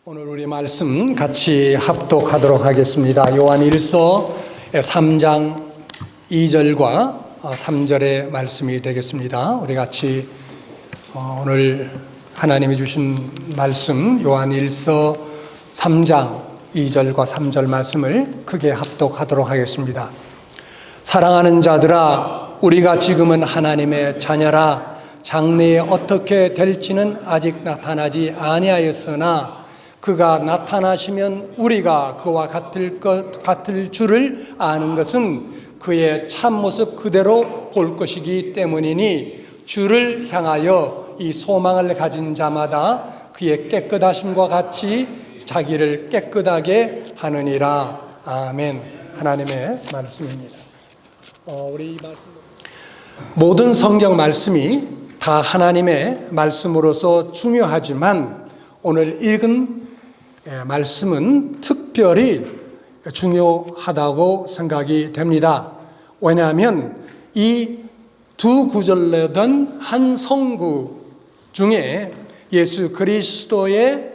오늘 우리 말씀 같이 합독하도록 하겠습니다. 요한일서 3장 2절과 3절의 말씀이 되겠습니다. 우리 같이 오늘 하나님이 주신 말씀 요한일서 3장 2절과 3절 말씀을 크게 합독하도록 하겠습니다. 사랑하는 자들아, 우리가 지금은 하나님의 자녀라. 장래에 어떻게 될지는 아직 나타나지 아니하였으나 그가 나타나시면 우리가 그와 같을 줄을 아는 것은 그의 참모습 그대로 볼 것이기 때문이니, 주를 향하여 이 소망을 가진 자마다 그의 깨끗하심과 같이 자기를 깨끗하게 하느니라. 아멘. 하나님의 말씀입니다. 우리 이 말씀, 모든 성경 말씀이 다 하나님의 말씀으로서 중요하지만 오늘 읽은 말씀은 특별히 중요하다고 생각이 됩니다. 왜냐하면 이 두 구절내던 한 성구 중에 예수 그리스도의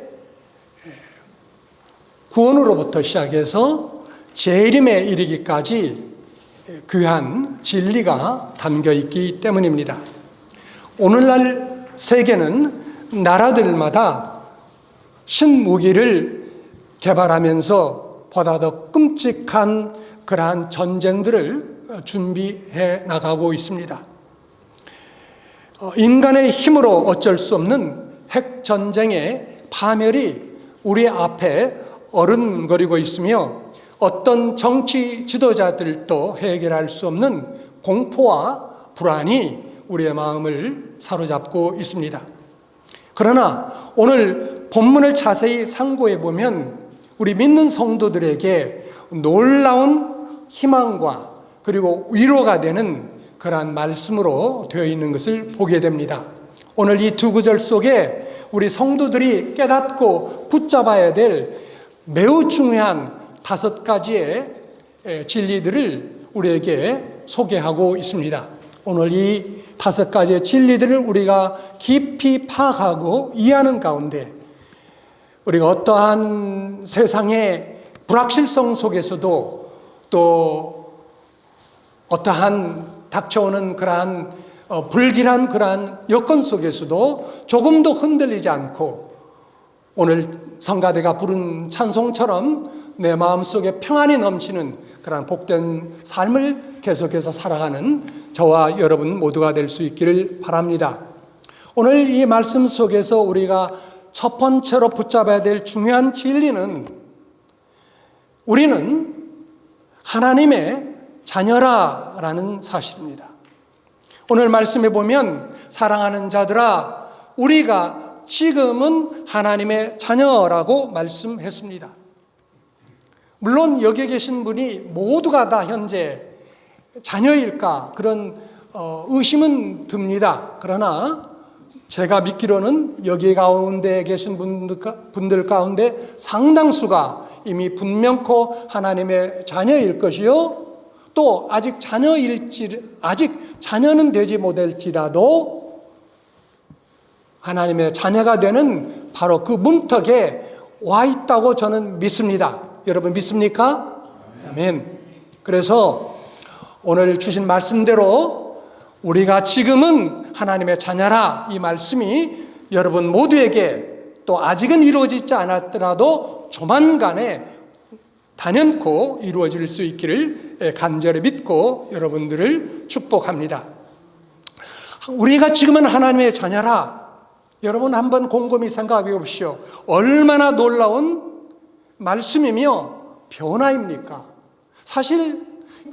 구원으로부터 시작해서 재림에 이르기까지 귀한 진리가 담겨 있기 때문입니다. 오늘날 세계는 나라들마다 신무기를 개발하면서 보다 더 끔찍한 그러한 전쟁들을 준비해 나가고 있습니다. 인간의 힘으로 어쩔 수 없는 핵전쟁의 파멸이 우리 앞에 어른거리고 있으며, 어떤 정치 지도자들도 해결할 수 없는 공포와 불안이 우리의 마음을 사로잡고 있습니다. 그러나 오늘 본문을 자세히 상고해 보면 우리 믿는 성도들에게 놀라운 희망과 그리고 위로가 되는 그러한 말씀으로 되어 있는 것을 보게 됩니다. 오늘 이 두 구절 속에 우리 성도들이 깨닫고 붙잡아야 될 매우 중요한 5가지의 진리들을 우리에게 소개하고 있습니다. 오늘 이 5가지의 진리들을 우리가 깊이 파악하고 이해하는 가운데 우리가 어떠한 세상의 불확실성 속에서도 또 어떠한 닥쳐오는 그러한 불길한 그러한 여건 속에서도 조금도 흔들리지 않고 오늘 성가대가 부른 찬송처럼 내 마음속에 평안이 넘치는 그러한 복된 삶을 계속해서 살아가는 저와 여러분 모두가 될 수 있기를 바랍니다. 오늘 이 말씀 속에서 우리가 첫 번째로 붙잡아야 될 중요한 진리는, 우리는 하나님의 자녀라라는 사실입니다. 오늘 말씀에 보면 사랑하는 자들아, 우리가 지금은 하나님의 자녀라고 말씀했습니다. 물론 여기 계신 분이 모두가 다 현재 자녀일까 그런 의심은 듭니다. 그러나 제가 믿기로는 여기 가운데 계신 분들 가운데 상당수가 이미 분명코 하나님의 자녀일 것이요, 또 아직 자녀는 되지 못할지라도 하나님의 자녀가 되는 바로 그 문턱에 와 있다고 저는 믿습니다. 여러분 믿습니까? 아멘. 그래서 오늘 주신 말씀대로 우리가 지금은 하나님의 자녀라, 이 말씀이 여러분 모두에게 또 아직은 이루어지지 않았더라도 조만간에 단연코 이루어질 수 있기를 간절히 믿고 여러분들을 축복합니다. 우리가 지금은 하나님의 자녀라. 여러분 한번 곰곰이 생각해 보십시오. 얼마나 놀라운 말씀이며 변화입니까? 사실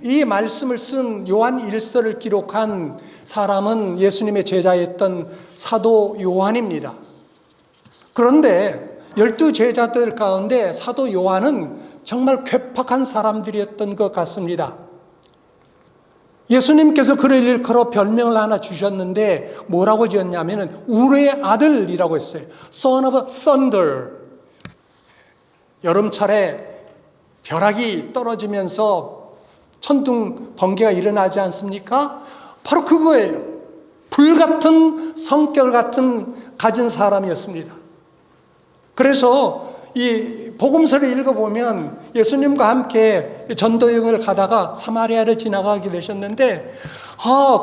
이 말씀을 쓴 요한 1서를 기록한 사람은 예수님의 제자였던 사도 요한입니다. 그런데 12제자들 가운데 사도 요한은 정말 괴팍한 사람들이었던 것 같습니다. 예수님께서 그를 일컬어 별명을 하나 주셨는데 뭐라고 지었냐면 우레의 아들이라고 했어요. Son of Thunder. 여름철에 벼락이 떨어지면서 천둥 번개가 일어나지 않습니까? 바로 그거예요. 불같은 성격 같은 가진 사람이었습니다. 그래서 이 복음서를 읽어보면 예수님과 함께 전도여행을 가다가 사마리아를 지나가게 되셨는데,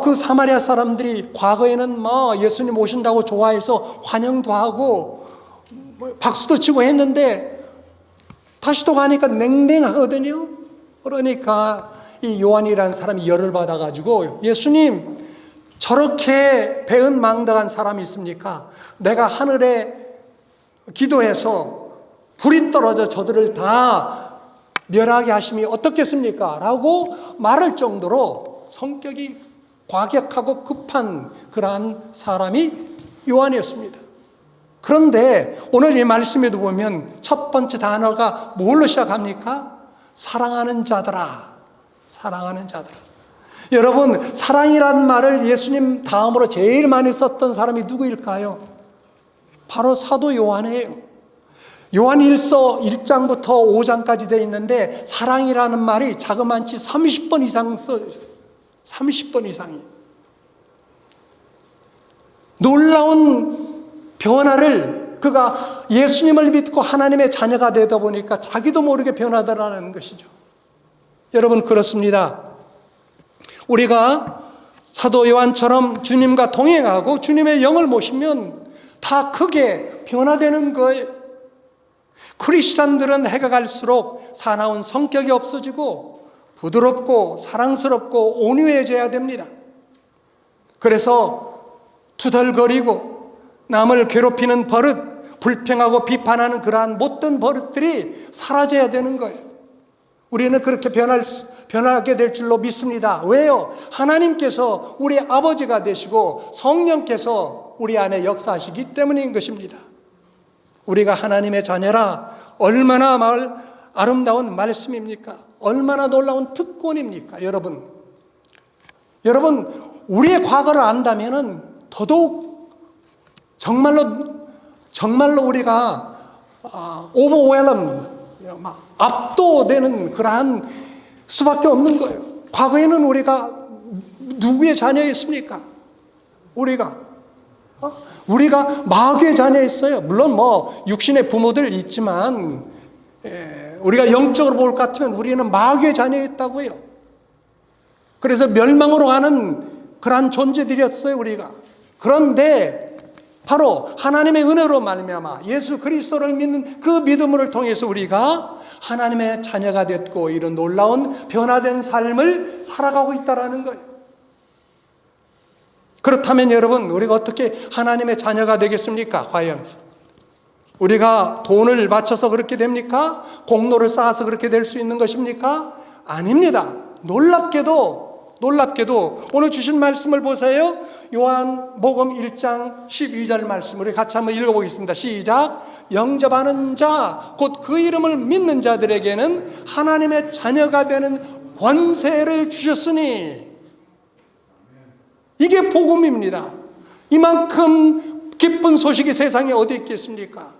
그 사마리아 사람들이 과거에는 예수님 오신다고 좋아해서 환영도 하고 박수도 치고 했는데, 다시 또 가니까 냉랭하거든요. 그러니까 이 요한이라는 사람이 열을 받아가지고, 예수님, 저렇게 배은망덕한 사람이 있습니까? 내가 하늘에 기도해서 불이 떨어져 저들을 다 멸하게 하심이 어떻겠습니까? 라고 말할 정도로 성격이 과격하고 급한 그러한 사람이 요한이었습니다. 그런데 오늘 이 말씀에도 보면 첫 번째 단어가 뭘로 시작합니까? 사랑하는 자들아, 사랑하는 자들아. 여러분, 사랑이라는 말을 예수님 다음으로 제일 많이 썼던 사람이 누구일까요? 바로 사도 요한이에요. 요한 1서 1장부터 5장까지 되어 있는데, 사랑이라는 말이 자그만치 30번 이상 써있어요. 30번 이상이. 놀라운 변화를, 그가 예수님을 믿고 하나님의 자녀가 되다 보니까 자기도 모르게 변하더라는 것이죠. 여러분, 그렇습니다. 우리가 사도 요한처럼 주님과 동행하고 주님의 영을 모시면 다 크게 변화되는 거예요. 크리스찬들은 해가 갈수록 사나운 성격이 없어지고 부드럽고 사랑스럽고 온유해져야 됩니다. 그래서 투덜거리고 남을 괴롭히는 버릇, 불평하고 비판하는 그러한 못된 버릇들이 사라져야 되는 거예요. 우리는 그렇게 변하게 될 줄로 믿습니다. 왜요? 하나님께서 우리 아버지가 되시고 성령께서 우리 안에 역사하시기 때문인 것입니다. 우리가 하나님의 자녀라, 얼마나 아름다운 말씀입니까? 얼마나 놀라운 특권입니까? 여러분, 우리의 과거를 안다면 더더욱 정말로 우리가 overwhelmed, 압도되는 그러한 수밖에 없는 거예요. 과거에는 우리가 누구의 자녀였습니까? 우리가 마귀의 자녀였어요. 물론 육신의 부모들 있지만, 우리가 영적으로 볼 것 같으면 우리는 마귀의 자녀였다고요. 그래서 멸망으로 가는 그러한 존재들이었어요, 우리가. 그런데 바로 하나님의 은혜로 말미암아 예수 그리스도를 믿는 그 믿음을 통해서 우리가 하나님의 자녀가 됐고, 이런 놀라운 변화된 삶을 살아가고 있다는 거예요. 그렇다면 여러분, 우리가 어떻게 하나님의 자녀가 되겠습니까? 과연 우리가 돈을 바쳐서 그렇게 됩니까? 공로를 쌓아서 그렇게 될 수 있는 것입니까? 아닙니다. 놀랍게도 오늘 주신 말씀을 보세요. 요한복음 1장 12절 말씀, 우리 같이 한번 읽어보겠습니다. 시작. 영접하는 자, 곧 그 이름을 믿는 자들에게는 하나님의 자녀가 되는 권세를 주셨으니. 이게 복음입니다. 이만큼 기쁜 소식이 세상에 어디 있겠습니까?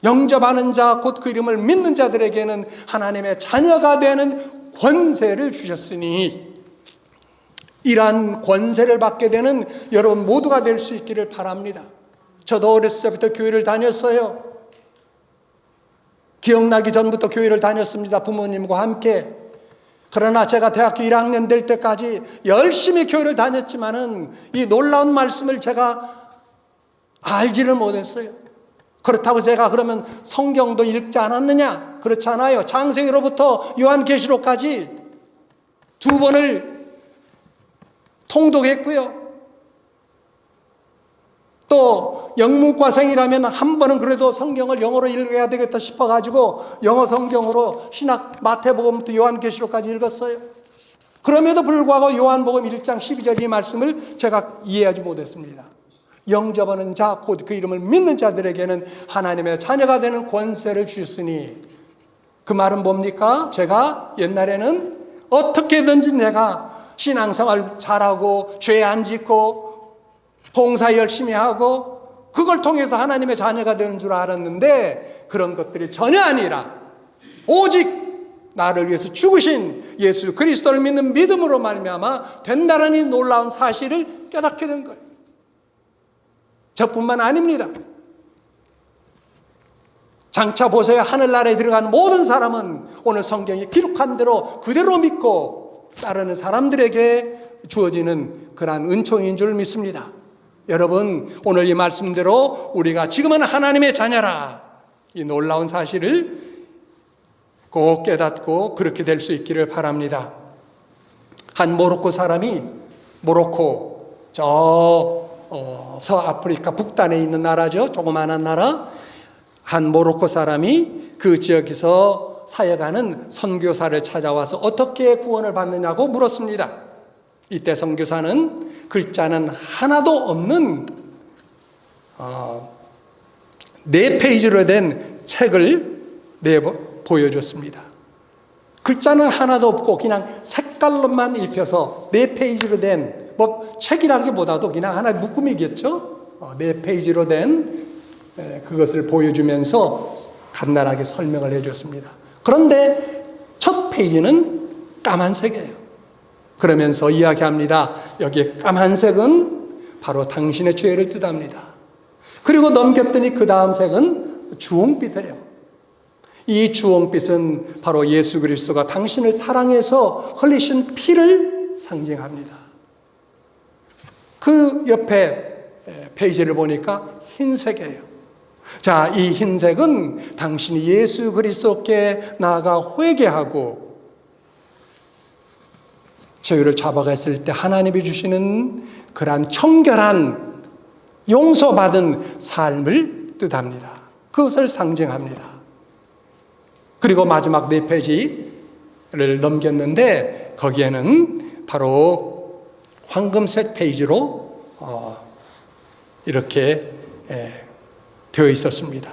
영접하는 자, 곧 그 이름을 믿는 자들에게는 하나님의 자녀가 되는 권세를 주셨으니, 이러한 권세를 받게 되는 여러분 모두가 될 수 있기를 바랍니다. 저도 어렸을 때부터 교회를 다녔어요. 기억나기 전부터 교회를 다녔습니다. 부모님과 함께. 그러나 제가 대학교 1학년 될 때까지 열심히 교회를 다녔지만은 이 놀라운 말씀을 제가 알지를 못했어요. 그렇다고 제가 그러면 성경도 읽지 않았느냐? 그렇지 않아요. 창세기로부터 요한계시록까지 2번을 통독했고요. 또 영문과생이라면 한 번은 그래도 성경을 영어로 읽어야 되겠다 싶어가지고 영어 성경으로 신학 마태복음부터 요한계시록까지 읽었어요. 그럼에도 불구하고 요한복음 1장 12절 이 말씀을 제가 이해하지 못했습니다. 영접하는 자, 곧 그 이름을 믿는 자들에게는 하나님의 자녀가 되는 권세를 주셨으니, 그 말은 뭡니까? 제가 옛날에는 어떻게든지 내가 신앙생활 잘하고 죄 안 짓고 봉사 열심히 하고 그걸 통해서 하나님의 자녀가 되는 줄 알았는데, 그런 것들이 전혀 아니라 오직 나를 위해서 죽으신 예수 그리스도를 믿는 믿음으로 말미암아 된다는 이 놀라운 사실을 깨닫게 된 거예요. 저뿐만 아닙니다. 장차 보세요. 하늘나라에 들어간 모든 사람은 오늘 성경이 기록한 대로 그대로 믿고 따르는 사람들에게 주어지는 그러한 은총인 줄 믿습니다. 여러분, 오늘 이 말씀대로 우리가 지금은 하나님의 자녀라, 이 놀라운 사실을 꼭 깨닫고 그렇게 될 수 있기를 바랍니다. 한 모로코 사람이, 모로코 서아프리카 북단에 있는 나라죠. 조그마한 나라. 한 모로코 사람이 그 지역에서 사역하는 선교사를 찾아와서 어떻게 구원을 받느냐고 물었습니다. 이때 선교사는 글자는 하나도 없는 4페이지로 된 책을 보여줬습니다. 글자는 하나도 없고 그냥 색깔로만 입혀서 4페이지로 된, 책이라기보다도 그냥 하나의 묶음이겠죠. 4페이지로 된 그것을 보여주면서 간단하게 설명을 해줬습니다. 그런데 첫 페이지는 까만색이에요. 그러면서 이야기합니다. 여기 까만색은 바로 당신의 죄를 뜻합니다. 그리고 넘겼더니 그 다음 색은 주홍빛이에요. 이 주홍빛은 바로 예수 그리스도가 당신을 사랑해서 흘리신 피를 상징합니다. 그 옆에 페이지를 보니까 흰색이에요. 자, 이 흰색은 당신이 예수 그리스도께 나아가 회개하고 저희를 잡아갔을 때 하나님이 주시는 그러한 청결한 용서받은 삶을 뜻합니다. 그것을 상징합니다. 그리고 마지막 4페이지를 넘겼는데 거기에는 바로 황금색 페이지로 이렇게 되어 있었습니다.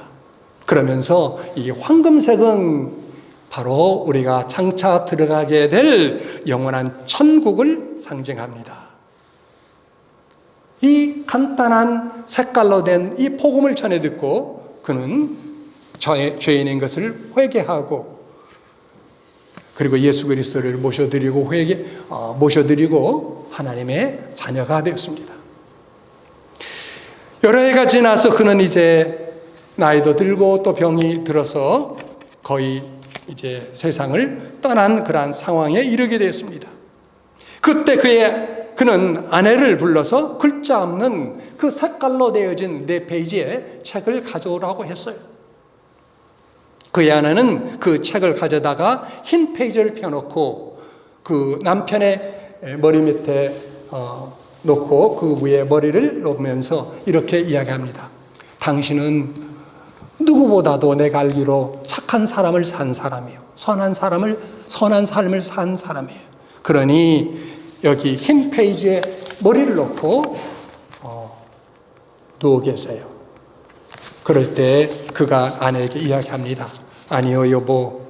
그러면서 이 황금색은 바로 우리가 장차 들어가게 될 영원한 천국을 상징합니다. 이 간단한 색깔로 된 이 복음을 전해 듣고 그는 죄인인 것을 회개하고 그리고 예수 그리스도를 모셔드리고 하나님의 자녀가 되었습니다. 여러 해가 지나서 그는 이제 나이도 들고 또 병이 들어서 거의 이제 세상을 떠난 그러한 상황에 이르게 되었습니다. 그때 그는 아내를 불러서 글자 없는 그 색깔로 되어진 4페이지의 책을 가져오라고 했어요. 그의 아내는 그 책을 가져다가 흰 페이지를 펴놓고 그 남편의 머리 밑에 놓고 그 위에 머리를 놓으면서 이렇게 이야기합니다. 당신은 누구보다도 내가 알기로 착한 사람을 산 사람이에요. 선한 삶을 산 사람이에요. 그러니 여기 흰 페이지에 머리를 놓고 누워 계세요. 그럴 때 그가 아내에게 이야기합니다. 아니요, 여보.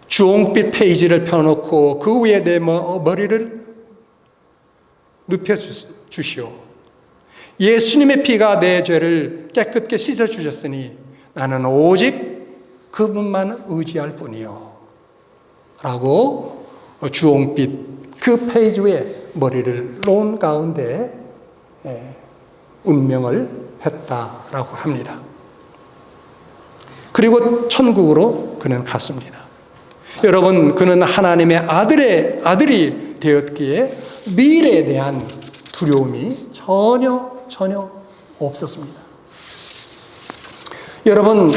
주홍빛 페이지를 펴놓고 그 위에 내 머리를 눕혀주시오. 예수님의 피가 내 죄를 깨끗게 씻어주셨으니 나는 오직 그분만 의지할 뿐이요. 라고 주홍빛 그 페이지 위에 머리를 놓은 가운데 운명을 했다라고 합니다. 그리고 천국으로 그는 갔습니다. 여러분, 그는 하나님의 아들이 되었기에 미래에 대한 두려움이 전혀 없었습니다. 여러분,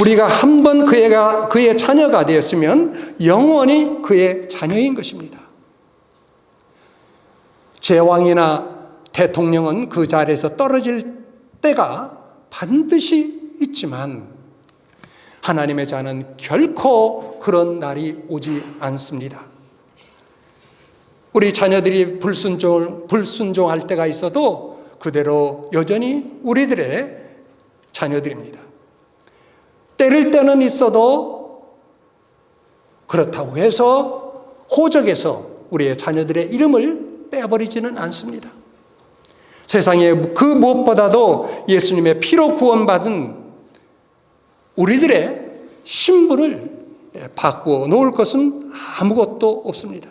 우리가 한번 그의 자녀가 되었으면 영원히 그의 자녀인 것입니다. 제왕이나 대통령은 그 자리에서 떨어질 때가 반드시 있지만 하나님의 자는 결코 그런 날이 오지 않습니다. 우리 자녀들이 불순종할 때가 있어도 그대로 여전히 우리들의 자녀들입니다. 때릴 때는 있어도 그렇다고 해서 호적에서 우리의 자녀들의 이름을 빼버리지는 않습니다. 세상에 그 무엇보다도 예수님의 피로 구원받은 우리들의 신분을 바꾸어 놓을 것은 아무것도 없습니다.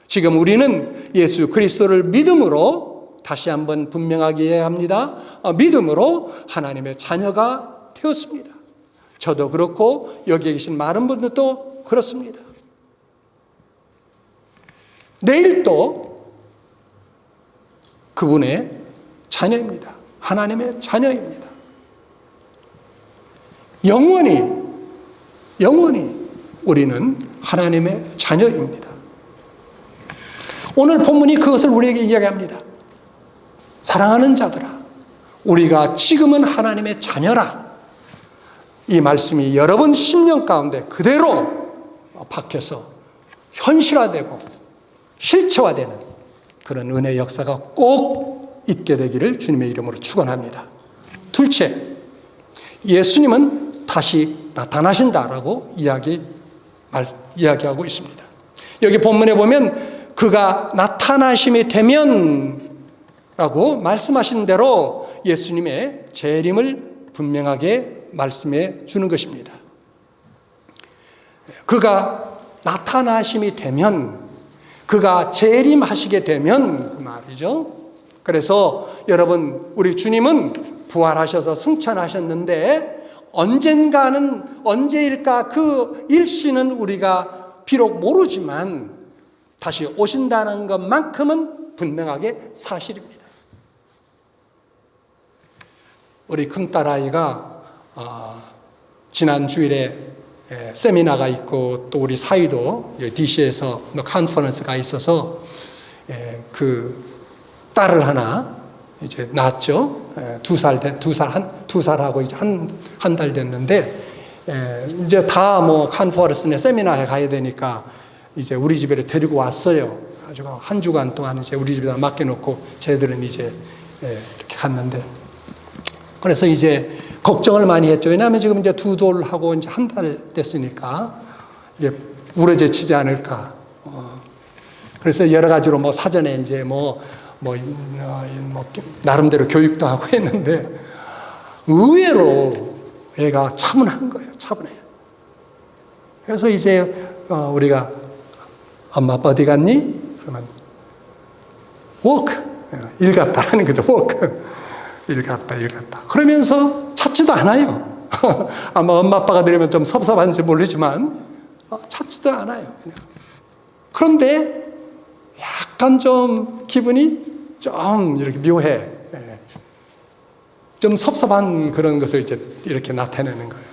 지금 우리는 예수 그리스도를 믿음으로, 다시 한번 분명하게 해야 합니다. 믿음으로 하나님의 자녀가 되었습니다. 저도 그렇고 여기에 계신 많은 분들도 그렇습니다. 내일 또 그분의 자녀입니다. 하나님의 자녀입니다. 영원히 우리는 하나님의 자녀입니다. 오늘 본문이 그것을 우리에게 이야기합니다. 사랑하는 자들아, 우리가 지금은 하나님의 자녀라. 이 말씀이 여러분 심령 가운데 그대로 박혀서 현실화되고 실체화되는 그런 은혜의 역사가 꼭 있게 되기를 주님의 이름으로 축원합니다. 둘째, 예수님은 다시 나타나신다라고 이야기하고 있습니다. 여기 본문에 보면 그가 나타나심이 되면 라고 말씀하신 대로 예수님의 재림을 분명하게 말씀해 주는 것입니다. 그가 나타나심이 되면, 그가 재림하시게 되면 그 말이죠. 그래서 여러분, 우리 주님은 부활하셔서 승천하셨는데 언제일까 그 일시는 우리가 비록 모르지만 다시 오신다는 것만큼은 분명하게 사실입니다. 우리 큰딸아이가 지난 주일에 세미나가 있고 또 우리 사위도 DC에서 컨퍼런스가 있어서 그 딸을 하나 이제 낳았죠. 두 살하고 이제 한 달 됐는데 이제 다 뭐 컨퍼런스나 세미나에 가야 되니까 이제 우리 집에 데리고 왔어요. 아주 한 주간 동안 이제 우리 집에다 맡겨놓고 쟤들은 이제 이렇게 갔는데, 그래서 이제 걱정을 많이 했죠. 왜냐하면 지금 이제 두 돌하고 이제 한 달 됐으니까 이제 우러제치지 않을까. 그래서 여러 가지로 뭐 사전에 이제 나름대로 교육도 하고 했는데 의외로 애가 차분한 거예요. 차분해요. 그래서 이제 우리가 엄마 아빠 어디 갔니? 그러면 워크, 일 갔다 하는 거죠. 워크, 일 갔다. 그러면서 찾지도 않아요. 아마 엄마 아빠가 들으면 좀 섭섭한지 모르지만 찾지도 않아요. 그냥. 그런데 약간 좀 기분이 좀 이렇게 묘해. 좀 섭섭한 그런 것을 이제 이렇게 나타내는 거예요.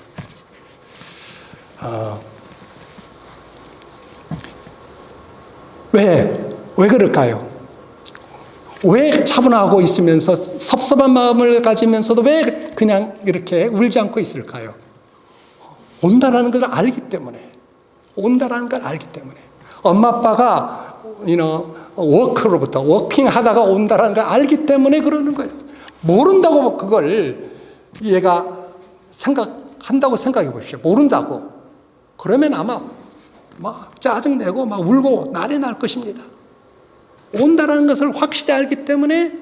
왜 그럴까요? 왜 차분하고 있으면서 섭섭한 마음을 가지면서도 왜 그냥 이렇게 울지 않고 있을까요? 온다라는 걸 알기 때문에. 엄마 아빠가 워크로부터 워킹 하다가 온다라는 걸 알기 때문에 그러는 거예요. 모른다고 그걸 얘가 한다고 생각해 보십시오. 모른다고. 그러면 아마 막 짜증내고 막 울고 난리 날 것입니다. 온다라는 것을 확실히 알기 때문에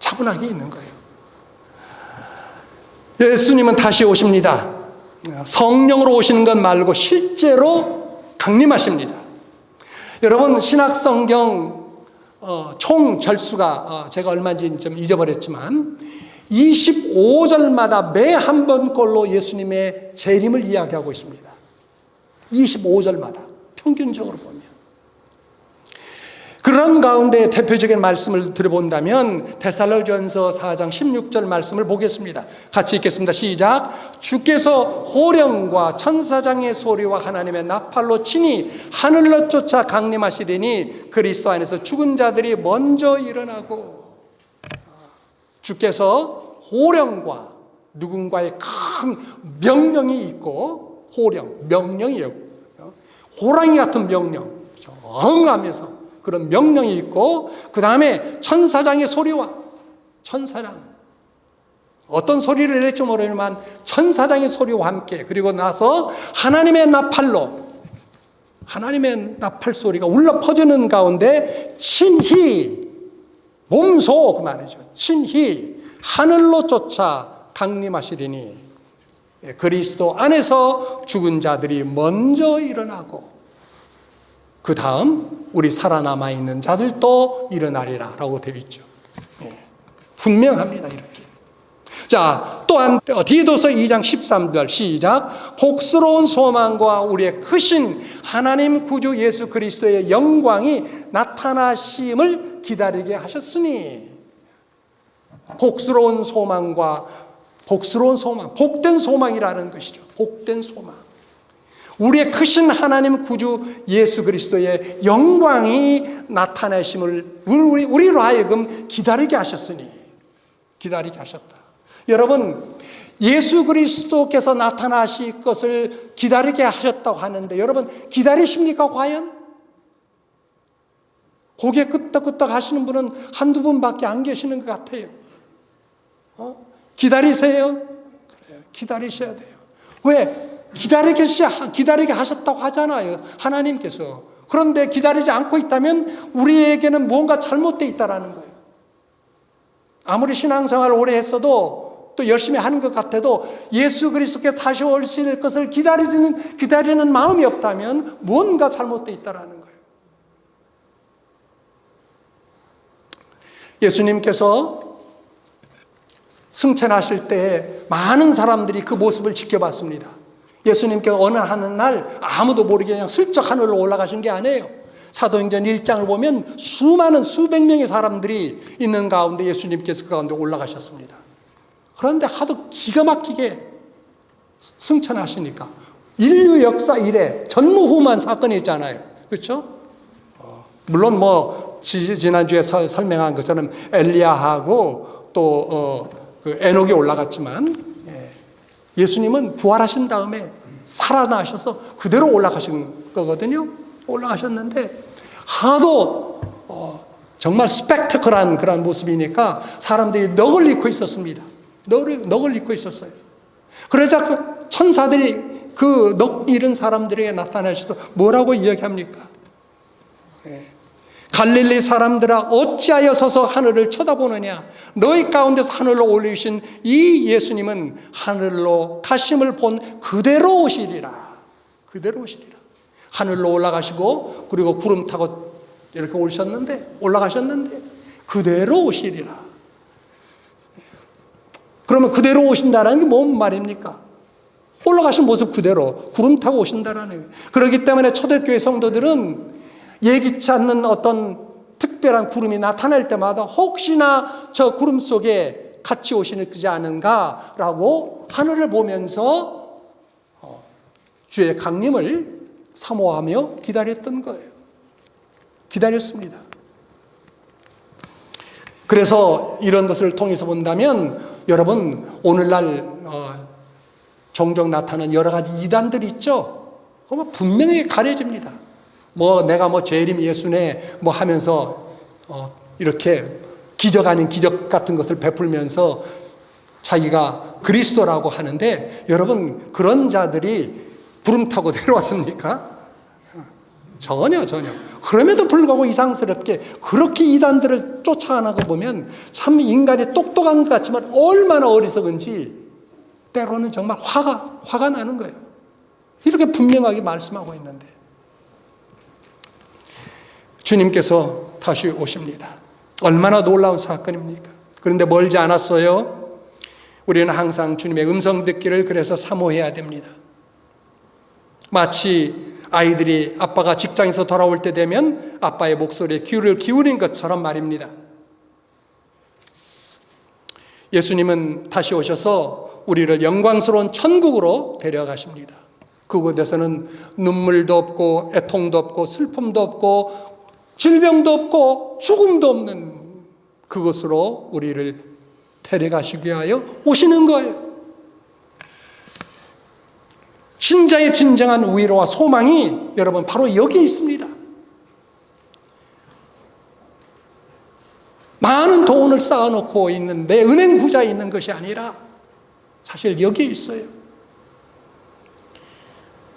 차분하게 있는 거예요. 예수님은 다시 오십니다. 성령으로 오시는 것 말고 실제로 강림하십니다. 여러분, 신약성경 총 절수가 제가 얼마인지 좀 잊어버렸지만 25절마다 매 한 번꼴로 예수님의 재림을 이야기하고 있습니다. 25절마다 평균적으로 보면. 그런 가운데 대표적인 말씀을 들어본다면 데살로니가전서 4장 16절 말씀을 보겠습니다. 같이 읽겠습니다. 시작. 주께서 호령과 천사장의 소리와 하나님의 나팔로 치니 하늘로 쫓아 강림하시리니 그리스도 안에서 죽은 자들이 먼저 일어나고. 주께서 호령과 누군가의 큰 명령이 있고, 호령, 명령이에요. 호랑이 같은 명령, 엉하면서 그런 명령이 있고, 그 다음에 천사장의 소리와, 천사장 어떤 소리를 낼지 모르지만 천사장의 소리와 함께, 그리고 나서 하나님의 나팔로, 하나님의 나팔 소리가 울려 퍼지는 가운데 친히 몸소, 그 말이죠. 친히 하늘로 쫓아 강림하시리니 그리스도 안에서 죽은 자들이 먼저 일어나고 그 다음 우리 살아남아 있는 자들도 일어나리라 라고 되어 있죠. 분명합니다. 이렇게 자, 또한 디도서 2장 13절 시작. 복스러운 소망과 우리의 크신 하나님 구주 예수 그리스도의 영광이 나타나심을 기다리게 하셨으니. 복스러운 소망과 복스러운 소망, 복된 소망이라는 것이죠. 복된 소망. 우리의 크신 하나님 구주 예수 그리스도의 영광이 나타내심을 우리로 하여금 기다리게 하셨으니. 기다리게 하셨다. 여러분, 예수 그리스도께서 나타나실 것을 기다리게 하셨다고 하는데 여러분 기다리십니까 과연? 고개 끄덕끄덕 하시는 분은 한두 분밖에 안 계시는 것 같아요. 기다리세요? 그래요. 기다리셔야 돼요. 왜? 기다리게 하셨다고 하잖아요. 하나님께서. 그런데 기다리지 않고 있다면 우리에게는 무언가 잘못되어 있다는 거예요. 아무리 신앙생활을 오래 했어도 또 열심히 하는 것 같아도 예수 그리스도께서 다시 오실 것을 기다리는 마음이 없다면 무언가 잘못되어 있다는 거예요. 예수님께서 승천하실 때 많은 사람들이 그 모습을 지켜봤습니다. 예수님께서 어느 하는 날 아무도 모르게 그냥 슬쩍 하늘로 올라가신 게 아니에요. 사도행전 1장을 보면 수백 명의 사람들이 있는 가운데 예수님께서 그 가운데 올라가셨습니다. 그런데 하도 기가 막히게 승천하시니까 인류 역사 이래 전무후무한 사건이 있잖아요. 그렇죠? 물론 지난주에 설명한 것처럼 엘리야하고 또 그 에녹이 올라갔지만 예수님은 부활하신 다음에 살아나셔서 그대로 올라가신 거거든요. 올라가셨는데 하도 정말 스펙터클한 그런 모습이니까 사람들이 넋을 잃고 있었습니다. 넋을 잃고 있었어요. 그러자 그 천사들이 그 넋 잃은 사람들에게 나타나셔서 뭐라고 이야기합니까? 갈릴리 사람들아 어찌하여 서서 하늘을 쳐다보느냐. 너희 가운데서 하늘로 올리신 이 예수님은 하늘로 가심을 본 그대로 오시리라. 그대로 오시리라. 하늘로 올라가시고 그리고 구름 타고 이렇게 올라가셨는데 그대로 오시리라. 그러면 그대로 오신다는 게 뭔 말입니까? 올라가신 모습 그대로 구름 타고 오신다는 거예요. 그렇기 때문에 초대교회 성도들은 예기치 않는 어떤 특별한 구름이 나타날 때마다 혹시나 저 구름 속에 같이 오시지 않은가라고 하늘을 보면서 주의 강림을 사모하며 기다렸던 거예요. 기다렸습니다. 그래서 이런 것을 통해서 본다면 여러분 오늘날 종종 나타나는 여러 가지 이단들이 있죠. 분명히 가려집니다. 내가 재림 예수네 하면서 이렇게 기적 아닌 기적 같은 것을 베풀면서 자기가 그리스도라고 하는데 여러분 그런 자들이 구름 타고 내려왔습니까? 전혀. 그럼에도 불구하고 이상스럽게 그렇게 이단들을 쫓아가는 거 보면 참 인간이 똑똑한 것 같지만 얼마나 어리석은지 때로는 정말 화가 나는 거예요. 이렇게 분명하게 말씀하고 있는데 주님께서 다시 오십니다. 얼마나 놀라운 사건입니까? 그런데 멀지 않았어요. 우리는 항상 주님의 음성 듣기를 그래서 사모해야 됩니다. 마치 아이들이 아빠가 직장에서 돌아올 때 되면 아빠의 목소리에 귀를 기울인 것처럼 말입니다. 예수님은 다시 오셔서 우리를 영광스러운 천국으로 데려가십니다. 그곳에서는 눈물도 없고 애통도 없고 슬픔도 없고 질병도 없고 죽음도 없는 그곳으로 우리를 데려가시기 위하여 오시는 거예요. 신자의 진정한 위로와 소망이 여러분 바로 여기에 있습니다. 많은 돈을 쌓아놓고 있는 내 은행 부자에 있는 것이 아니라 사실 여기에 있어요.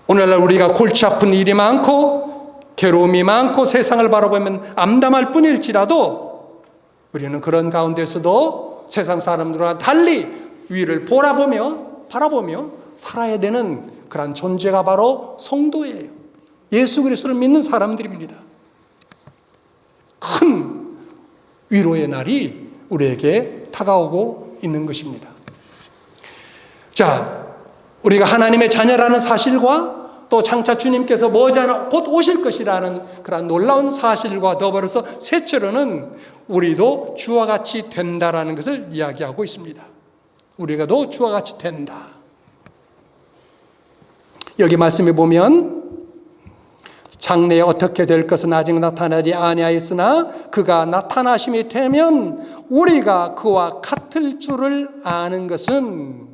오늘날 우리가 골치 아픈 일이 많고 괴로움이 많고 세상을 바라보면 암담할 뿐일지라도 우리는 그런 가운데서도 세상 사람들과 달리 위를 바라보며 살아야 되는 그런 존재가 바로 성도예요. 예수 그리스도를 믿는 사람들입니다. 큰 위로의 날이 우리에게 다가오고 있는 것입니다. 자, 우리가 하나님의 자녀라는 사실과 또 장차 주님께서 머지않아 곧 오실 것이라는 그런 놀라운 사실과 더불어서 셋째로는 우리도 주와 같이 된다라는 것을 이야기하고 있습니다. 우리가도 주와 같이 된다. 여기 말씀에 보면 장래에 어떻게 될 것은 아직 나타나지 아니하였으나 그가 나타나심이 되면 우리가 그와 같을 줄을 아는 것은,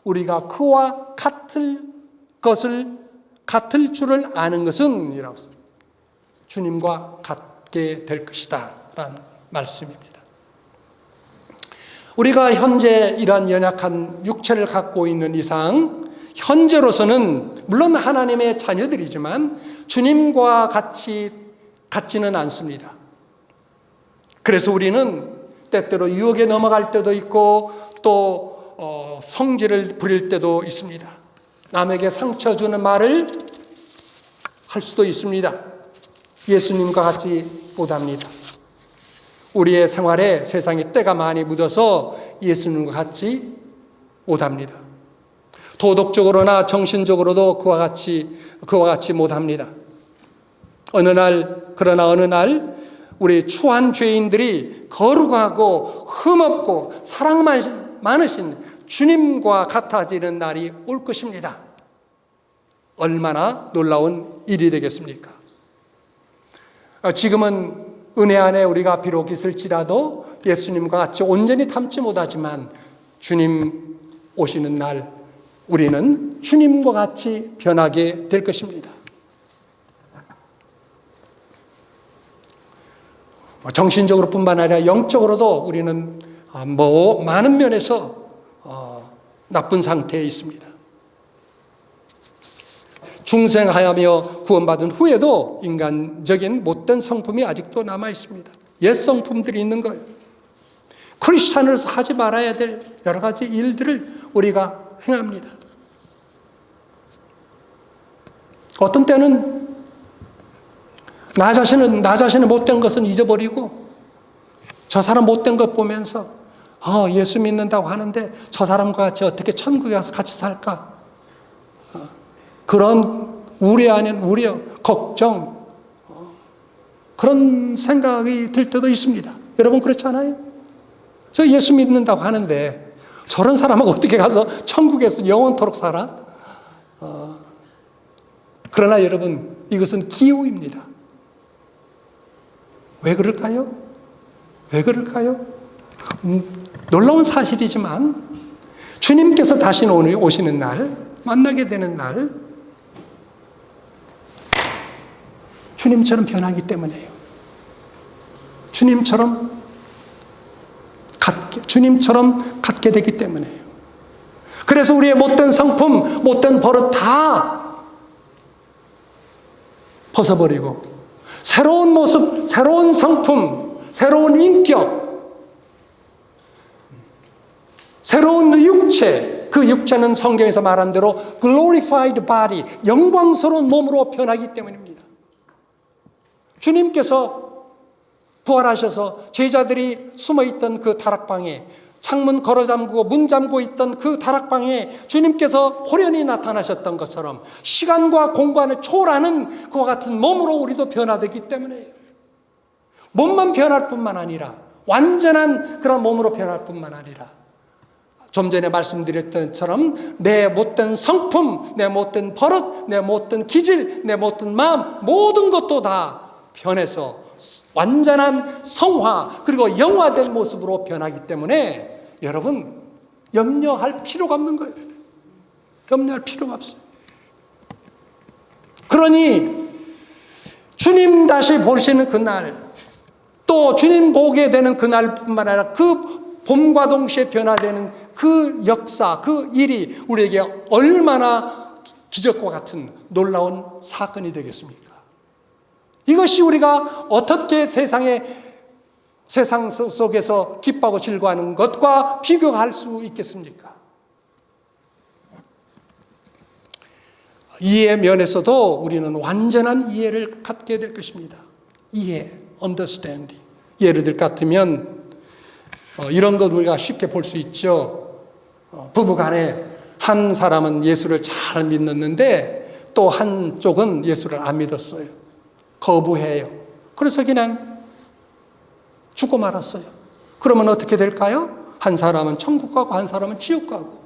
우리가 그와 같을 줄을 아는 것은 이라고 했습니다. 주님과 같게 될 것이다 라는 말씀입니다. 우리가 현재 이러한 연약한 육체를 갖고 있는 이상 현재로서는 물론 하나님의 자녀들이지만 주님과 같지는 않습니다. 그래서 우리는 때때로 유혹에 넘어갈 때도 있고 또 성질을 부릴 때도 있습니다. 남에게 상처 주는 말을 할 수도 있습니다. 예수님과 같지 못합니다. 우리의 생활에 세상에 때가 많이 묻어서 예수님과 같지 못합니다. 도덕적으로나 정신적으로도 그와 같이 못합니다. 그러나 어느 날 우리 추한 죄인들이 거룩하고 흠없고 사랑 많으신 주님과 같아지는 날이 올 것입니다. 얼마나 놀라운 일이 되겠습니까? 지금은 은혜 안에 우리가 비록 있을지라도 예수님과 같이 온전히 닮지 못하지만 주님 오시는 날 우리는 주님과 같이 변하게 될 것입니다. 정신적으로 뿐만 아니라 영적으로도 우리는 많은 면에서 나쁜 상태에 있습니다. 중생하여 구원받은 후에도 인간적인 못된 성품이 아직도 남아 있습니다. 옛 성품들이 있는 거예요. 크리스찬으로서 하지 말아야 될 여러 가지 일들을 우리가 행합니다. 어떤 때는 나 자신의 못된 것은 잊어버리고 저 사람 못된 것 보면서 예수 믿는다고 하는데 저 사람과 같이 어떻게 천국에 가서 같이 살까? 그런 우려 아닌 우려, 걱정, 그런 생각이 들 때도 있습니다. 여러분 그렇지 않아요? 저 예수 믿는다고 하는데 저런 사람하고 어떻게 가서 천국에서 영원토록 살아? 그러나 여러분 이것은 기우입니다. 왜 그럴까요? 왜 그럴까요? 놀라운 사실이지만 주님께서 다시 오시는 날, 만나게 되는 날 주님처럼 변하기 때문에요. 주님처럼 갖게 되기 때문에요. 그래서 우리의 못된 성품, 못된 버릇 다 벗어버리고 새로운 모습, 새로운 성품, 새로운 인격, 새로운 육체, 그 육체는 성경에서 말한 대로 glorified body, 영광스러운 몸으로 변하기 때문입니다. 주님께서 부활하셔서 제자들이 숨어있던 그 다락방에, 창문 걸어 잠그고 문 잠그고 있던 그 다락방에 주님께서 호련히 나타나셨던 것처럼 시간과 공간을 초월하는 그와 같은 몸으로 우리도 변화되기 때문에 몸만 변할 뿐만 아니라 완전한 그런 몸으로 변할 뿐만 아니라 좀 전에 말씀드렸던 것처럼 내 못된 성품, 내 못된 버릇, 내 못된 기질, 내 못된 마음 모든 것도 다 변해서 완전한 성화 그리고 영화된 모습으로 변하기 때문에 여러분 염려할 필요가 없는 거예요. 염려할 필요가 없어요. 그러니 주님 다시 보시는 그날 또 주님 보게 되는 그날뿐만 아니라 그 봄과 동시에 변화되는 그 역사, 그 일이 우리에게 얼마나 기적과 같은 놀라운 사건이 되겠습니까? 이것이 우리가 어떻게 세상 속에서 기뻐하고 즐거워하는 것과 비교할 수 있겠습니까? 이해 면에서도 우리는 완전한 이해를 갖게 될 것입니다. 이해, understanding. 예를 들 같으면 이런 것 우리가 쉽게 볼 수 있죠. 부부간에 한 사람은 예수를 잘 믿었는데 또 한쪽은 예수를 안 믿었어요. 거부해요. 그래서 그냥 죽고 말았어요. 그러면 어떻게 될까요? 한 사람은 천국 가고 한 사람은 지옥 가고.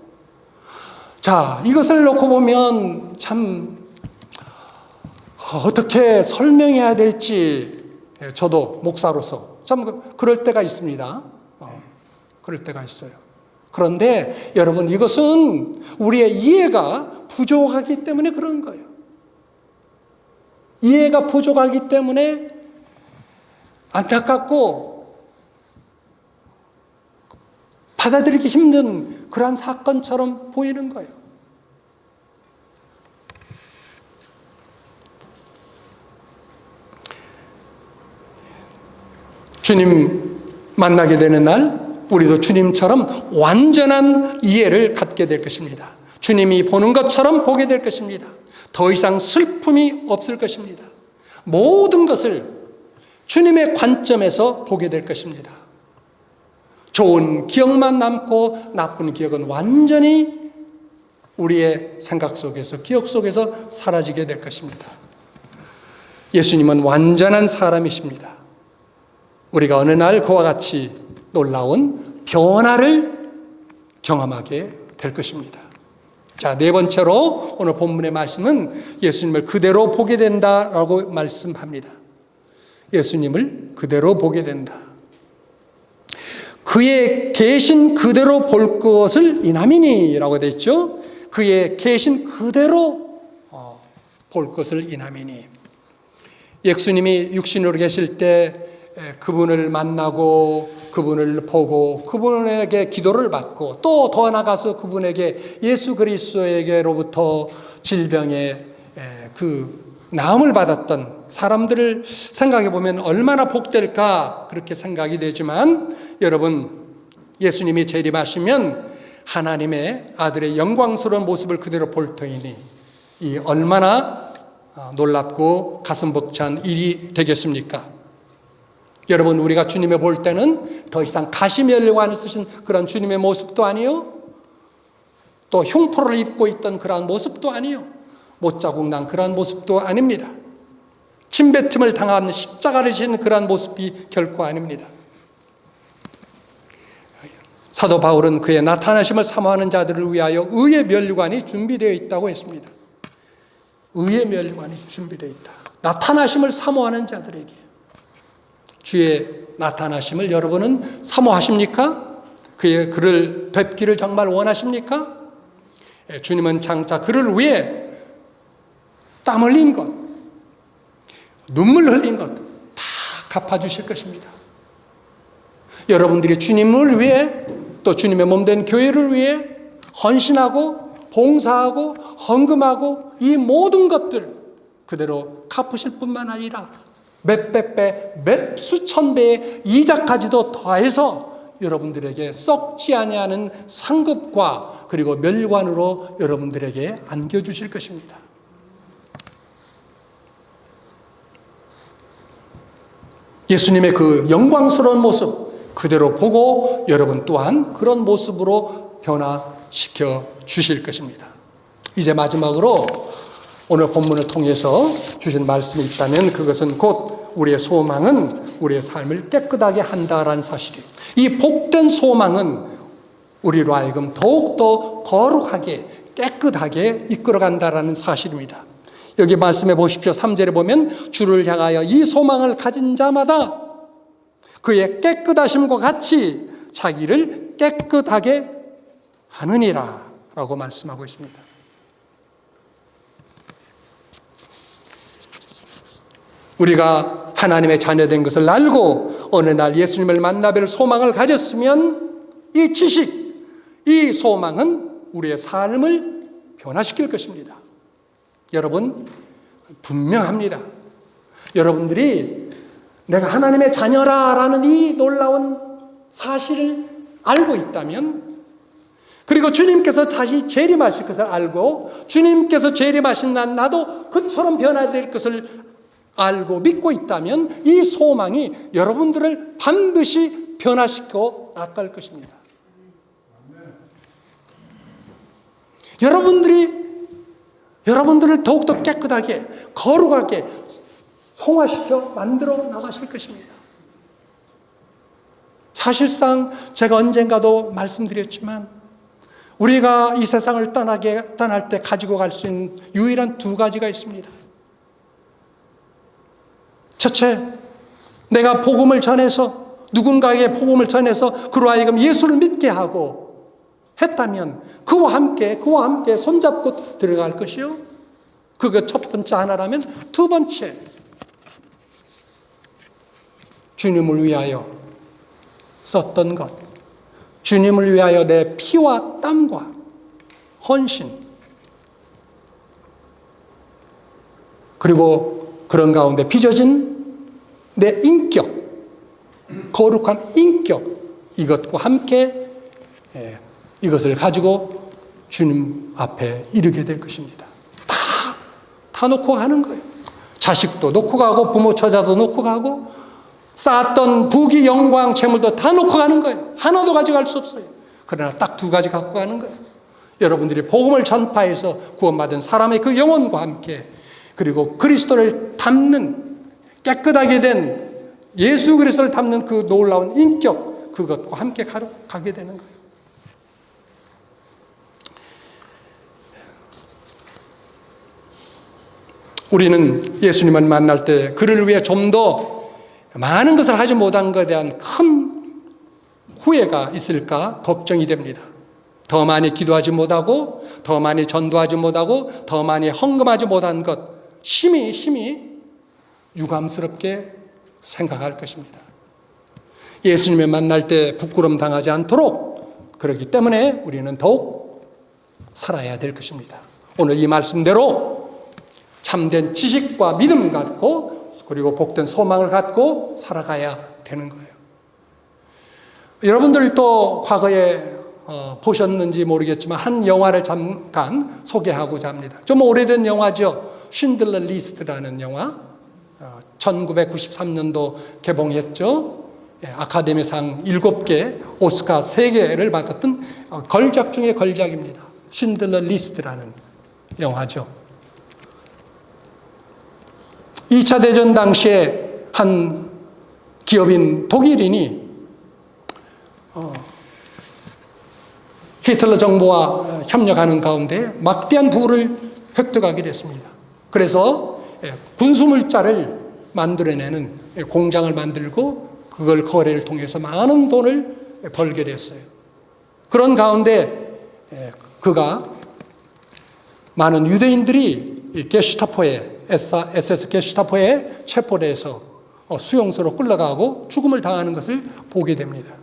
자, 이것을 놓고 보면 참 어떻게 설명해야 될지 저도 목사로서 참 그럴 때가 있습니다. 그럴 때가 있어요. 그런데 여러분, 이것은 우리의 이해가 부족하기 때문에 그런 거예요. 이해가 부족하기 때문에 안타깝고 받아들이기 힘든 그러한 사건처럼 보이는 거예요. 주님 만나게 되는 날 우리도 주님처럼 완전한 이해를 갖게 될 것입니다. 주님이 보는 것처럼 보게 될 것입니다. 더 이상 슬픔이 없을 것입니다. 모든 것을 주님의 관점에서 보게 될 것입니다. 좋은 기억만 남고 나쁜 기억은 완전히 우리의 생각 속에서, 기억 속에서 사라지게 될 것입니다. 예수님은 완전한 사람이십니다. 우리가 어느 날 그와 같이 놀라운 변화를 경험하게 될 것입니다. 자, 네 번째로 오늘 본문의 말씀은 예수님을 그대로 보게 된다라고 말씀합니다. 예수님을 그대로 보게 된다. 그의 계신 그대로 볼 것을 인하미니라고 되어 있죠. 그의 계신 그대로 볼 것을 인하미니. 예수님이 육신으로 계실 때 그분을 만나고 그분을 보고 그분에게 기도를 받고 또 더 나아가서 그분에게 예수 그리스도에게로부터 질병의 그 나음을 받았던 사람들을 생각해 보면 얼마나 복될까 그렇게 생각이 되지만, 여러분, 예수님이 재림하시면 하나님의 아들의 영광스러운 모습을 그대로 볼 터이니 이 얼마나 놀랍고 가슴 벅찬 일이 되겠습니까? 여러분, 우리가 주님을 볼 때는 더 이상 가시면류관을 쓰신 그런 주님의 모습도 아니요, 또 흉포를 입고 있던 그러한 모습도 아니요, 못자국 난 그러한 모습도 아닙니다. 침뱉음을 당한 십자가를 지신 그러한 모습이 결코 아닙니다. 사도 바울은 그의 나타나심을 사모하는 자들을 위하여 의의 면류관이 준비되어 있다고 했습니다. 의의 면류관이 준비되어 있다. 나타나심을 사모하는 자들에게. 주의 나타나심을 여러분은 사모하십니까? 그를 뵙기를 정말 원하십니까? 주님은 장차 그를 위해 땀 흘린 것, 눈물 흘린 것 다 갚아주실 것입니다. 여러분들이 주님을 위해 또 주님의 몸된 교회를 위해 헌신하고 봉사하고 헌금하고 이 모든 것들 그대로 갚으실 뿐만 아니라 몇백 배, 몇 수천 배의 이자까지도 더해서 여러분들에게 썩지 아니하는 상급과 그리고 멸관으로 여러분들에게 안겨주실 것입니다. 예수님의 그 영광스러운 모습 그대로 보고 여러분 또한 그런 모습으로 변화시켜 주실 것입니다. 이제 마지막으로 오늘 본문을 통해서 주신 말씀이 있다면 그것은 곧 우리의 소망은 우리의 삶을 깨끗하게 한다라는 사실이에요. 이 복된 소망은 우리로 하여금 더욱더 거룩하게 깨끗하게 이끌어간다라는 사실입니다. 여기 말씀해 보십시오. 3절에 보면 주를 향하여 이 소망을 가진 자마다 그의 깨끗하심과 같이 자기를 깨끗하게 하느니라 라고 말씀하고 있습니다. 우리가 하나님의 자녀된 것을 알고 어느 날 예수님을 만나뵐 소망을 가졌으면 이 지식, 이 소망은 우리의 삶을 변화시킬 것입니다. 여러분, 분명합니다. 여러분들이 내가 하나님의 자녀라라는 이 놀라운 사실을 알고 있다면, 그리고 주님께서 다시 재림하실 것을 알고 주님께서 재림하신 날 나도 그처럼 변화될 것을 알고 믿고 있다면 이 소망이 여러분들을 반드시 변화시켜 나갈 것입니다. 여러분들을 더욱더 깨끗하게, 거룩하게 성화시켜 만들어 나가실 것입니다. 사실상 제가 언젠가도 말씀드렸지만 우리가 이 세상을 떠날 때 가지고 갈 수 있는 유일한 두 가지가 있습니다. 첫째, 내가 복음을 전해서, 누군가에게 복음을 전해서 그로 하여금 예수를 믿게 하고 했다면 그와 함께 손잡고 들어갈 것이요. 그거 첫 번째 하나라면, 두 번째, 주님을 위하여 썼던 것, 주님을 위하여 내 피와 땀과 헌신, 그리고 그런 가운데 빚어진 내 인격, 거룩한 인격, 이것과 함께 이것을 가지고 주님 앞에 이르게 될 것입니다. 다 놓고 가는 거예요. 자식도 놓고 가고, 부모 처자도 놓고 가고, 쌓았던 부귀, 영광, 재물도 다 놓고 가는 거예요. 하나도 가져갈 수 없어요. 그러나 딱 두 가지 갖고 가는 거예요. 여러분들이 복음을 전파해서 구원받은 사람의 그 영혼과 함께, 그리고 그리스도를 담는, 깨끗하게 된 예수 그리스도를 담는 그 놀라운 인격, 그것과 함께 가게 되는 거예요. 우리는 예수님을 만날 때 그를 위해 좀 더 많은 것을 하지 못한 것에 대한 큰 후회가 있을까 걱정이 됩니다. 더 많이 기도하지 못하고, 더 많이 전도하지 못하고, 더 많이 헌금하지 못한 것, 심히 유감스럽게 생각할 것입니다. 예수님을 만날 때 부끄럼 당하지 않도록, 그렇기 때문에 우리는 더욱 살아야 될 것입니다. 오늘 이 말씀대로 참된 지식과 믿음 갖고, 그리고 복된 소망을 갖고 살아가야 되는 거예요. 여러분들도 과거에 보셨는지 모르겠지만 한 영화를 잠깐 소개하고자 합니다. 좀 오래된 영화죠. 쉰들러 리스트라는 영화. 1993년도 개봉했죠. 아카데미상 7개, 오스카 3개를 받았던 걸작 중에 걸작입니다. 쉰들러 리스트라는 영화죠. 2차 대전 당시에 한 기업인 독일인이 히틀러 정부와 협력하는 가운데 막대한 부를 획득하게 됐습니다. 그래서 군수물자를 만들어내는 공장을 만들고 그걸 거래를 통해서 많은 돈을 벌게 됐어요. 그런 가운데 그가 많은 유대인들이 게슈타포에, SS 게슈타포에 체포돼서 수용소로 끌려가고 죽음을 당하는 것을 보게 됩니다.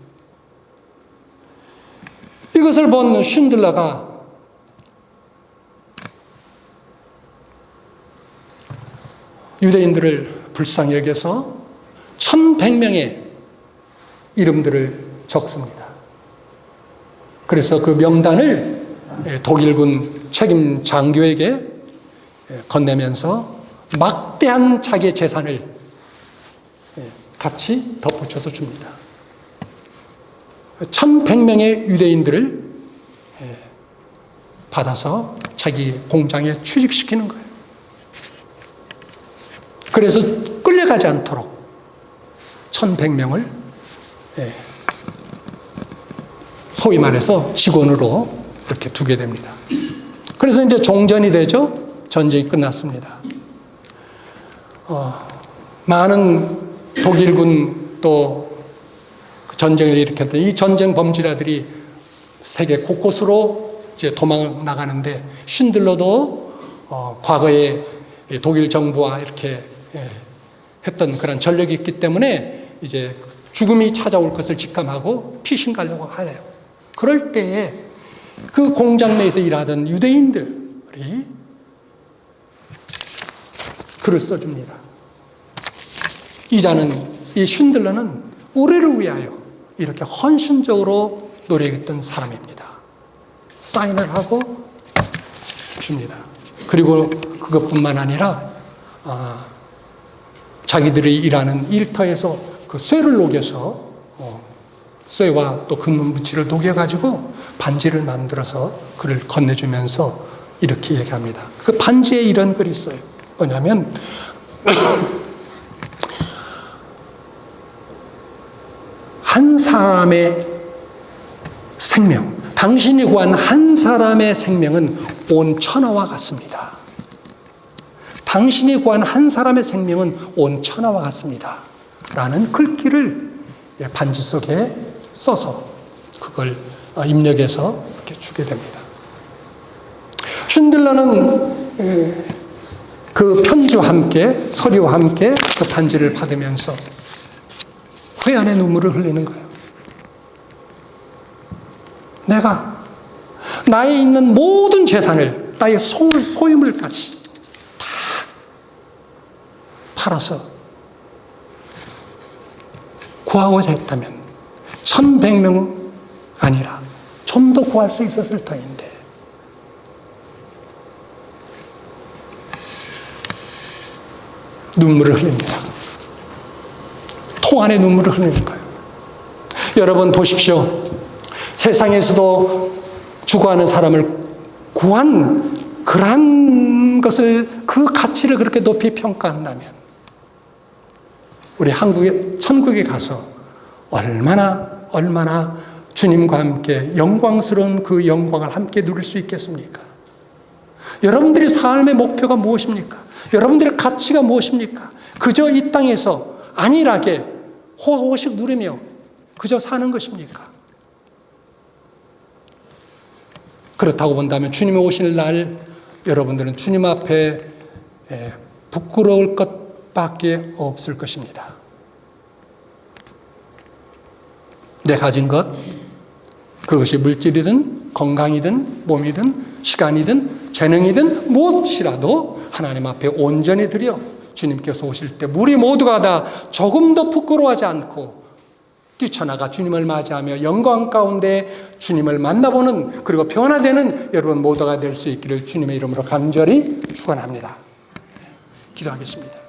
이것을 본 쉰들러가 유대인들을 불쌍히 여겨서 1100명의 이름들을 적습니다. 그래서 그 명단을 독일군 책임 장교에게 건네면서 막대한 자기의 재산을 같이 덧붙여서 줍니다. 1100명의 유대인들을 받아서 자기 공장에 취직시키는 거예요. 그래서 끌려가지 않도록 1100명을 소위 말해서 직원으로 이렇게 두게 됩니다. 그래서 이제 종전이 되죠. 전쟁이 끝났습니다. 많은 독일군 또 전쟁을 일으켰던 이 전쟁 범죄자들이 세계 곳곳으로 이제 도망 나가는데 쉰들러도 과거에 독일 정부와 이렇게 했던 그런 전력이 있기 때문에 이제 죽음이 찾아올 것을 직감하고 피신가려고 하네요. 그럴 때에 그 공장 내에서 일하던 유대인들이 글을 써줍니다. 이 쉰들러는 우리를 위하여 이렇게 헌신적으로 노력했던 사람입니다. 사인을 하고 줍니다. 그리고 그것뿐만 아니라 자기들이 일하는 일터에서 그 쇠를 녹여서 쇠와 또 금문무치를 녹여가지고 반지를 만들어서 그를 건네주면서 이렇게 얘기합니다. 그 반지에 이런 글이 있어요. 뭐냐면 한 사람의 생명, 당신이 구한 한 사람의 생명은 온 천하와 같습니다. 당신이 구한 한 사람의 생명은 온 천하와 같습니다. 라는 글귀를 반지 속에 써서 그걸 입력해서 이렇게 주게 됩니다. 쉰들러는 그 편지와 함께, 서류와 함께 그 반지를 받으면서 회한의 눈물을 흘리는 거예요. 내가 나에 있는 모든 재산을, 나의 소유물까지 다 팔아서 구하고자 했다면 1100명 아니라 좀 더 구할 수 있었을 터인데 눈물을 흘립니다. 통 안에 눈물을 흘리는 거예요. 여러분 보십시오. 세상에서도 죽어가는 사람을 구한 그러한 것을, 그 가치를 그렇게 높이 평가한다면 우리 한국에, 천국에 가서 얼마나 주님과 함께 영광스러운 그 영광을 함께 누릴 수 있겠습니까? 여러분들의 삶의 목표가 무엇입니까? 여러분들의 가치가 무엇입니까? 그저 이 땅에서 안일하게 호호식 누리며 그저 사는 것입니까? 그렇다고 본다면 주님이 오실 날 여러분들은 주님 앞에 부끄러울 것밖에 없을 것입니다. 내 가진 것, 그것이 물질이든 건강이든 몸이든 시간이든 재능이든 무엇이라도 하나님 앞에 온전히 드려 주님께서 오실 때 우리 모두가 다 조금 더 부끄러워하지 않고 뛰쳐나가 주님을 맞이하며 영광 가운데 주님을 만나보는, 그리고 변화되는 여러분 모두가 될 수 있기를 주님의 이름으로 간절히 축원합니다. 기도하겠습니다.